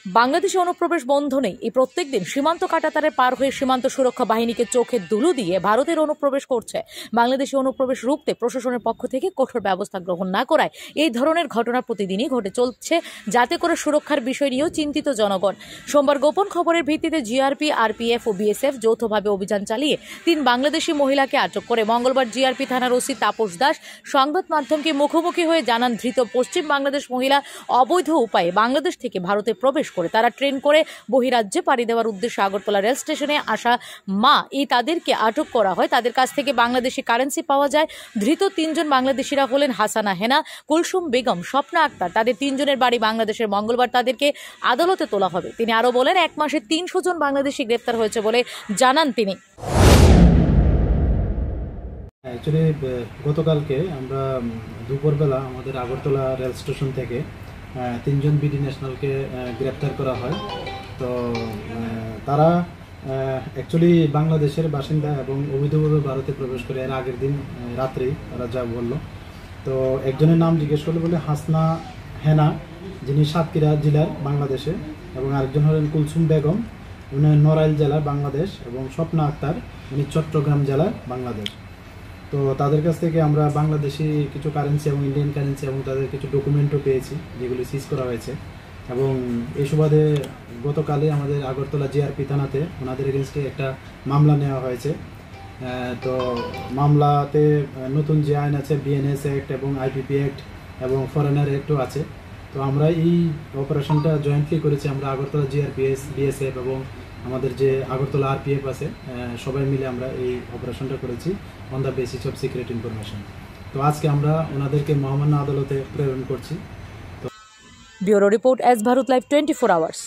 বাংলাদেশে অনুপ্রবেশ বন্ধ নেই। এই প্রত্যেক দিন সীমান্ত কাঁটাতারে পার হয়ে সীমান্ত সুরক্ষা বাহিনীকে চোখে ধুলো দিয়ে ভারতের অনুপ্রবেশ করছে। বাংলাদেশে অনুপ্রবেশ রুখতে প্রশাসনের পক্ষ থেকে কঠোর ব্যবস্থা গ্রহণ না করায় এই ধরনের ঘটনা প্রতিদিনই ঘটে চলছে, যাতে করে সুরক্ষার বিষয় নিয়েও চিন্তিত জনগণ। সোমবার গোপন খবরের ভিত্তিতে জিআরপি, আরপিএফ ও বিএসএফ যৌথভাবে অভিযান চালিয়ে 3 বাংলাদেশি মহিলাকে আটক করে। মঙ্গলবার জিআরপি থানার ওসি তাপস দাস সংবাদ মাধ্যমকে মুখোমুখি হয়ে জানান, ধৃত পশ্চিম বাংলাদেশ মহিলা অবৈধ উপায়ে বাংলাদেশ থেকে ভারতে প্রবেশ করে তারা ট্রেন করে বহিরাজ্যে পাড়ি দেওয়ার উদ্দেশ্যে আগরতলা রেল স্টেশনে আসা তাদেরকে আটক করা হয়। তাদের কাছ থেকে বাংলাদেশি কারেন্সি পাওয়া যায়। ধৃত 3 জন বাংলাদেশিরা হলেন হাসানা হেনা, কুলসুম বেগম, স্বপ্না আক্তার। তাদের 3 জনের বাড়ি বাংলাদেশের। মঙ্গলবার তাদেরকে আদালতে তোলা হবে। তিনি আরো বলেন, 1 মাসে 300 জন বাংলাদেশি গ্রেপ্তার হয়েছে বলে জানান তিনি। অ্যাকচুয়ালি গতকালকে আমরা দুপুরবেলা আমাদের আগরতলা রেল স্টেশন থেকে 3 জন বিডি ন্যাশনালকে গ্রেপ্তার করা হয়। তো তারা অ্যাকচুয়ালি বাংলাদেশের বাসিন্দা এবং অবৈধভাবে ভারতে প্রবেশ করে। এর আগের দিন রাত্রেই তারা যা বললো। তো একজনের নাম জিজ্ঞেস করলো বলে হাসনা হেনা, যিনি সাতক্ষীরা জেলার বাংলাদেশে, এবং আরেকজন হলেন কুলসুম বেগম, উনি নড়াইল জেলার বাংলাদেশ, এবং স্বপ্না আক্তার, উনি চট্টগ্রাম জেলার বাংলাদেশ। তো তাদের কাছ থেকে আমরা বাংলাদেশি কিছু কারেন্সি এবং ইন্ডিয়ান কারেন্সি এবং তাদের কিছু ডকুমেন্টও পেয়েছি, যেগুলি সিজ করা হয়েছে। এবং এই সুবাদে গতকালই আমাদের আগরতলা জিআরপি থানাতে ওনাদের এগেনস্টে একটা মামলা নেওয়া হয়েছে। তো মামলাতে নতুন যে আইন আছে, বিএনএস অ্যাক্ট এবং আইপিপি অ্যাক্ট এবং ফরেনার অ্যাক্টও আছে। তো আমরা এই অপারেশনটা জয়েন্টলি করেছি। আমরা আগরতলা জিআরপিএস, বিএসএফ এবং আমাদের যে আগরতলা আরপিএফ আছে, সবাই মিলে আমরা এই অপারেশনটা করেছি on the basis of secret information. তো আজকে আমরা ওনাদেরকে মহামান্য আদালতে প্রেরণ করছি। Bureau report, S Bharat live 24 hours.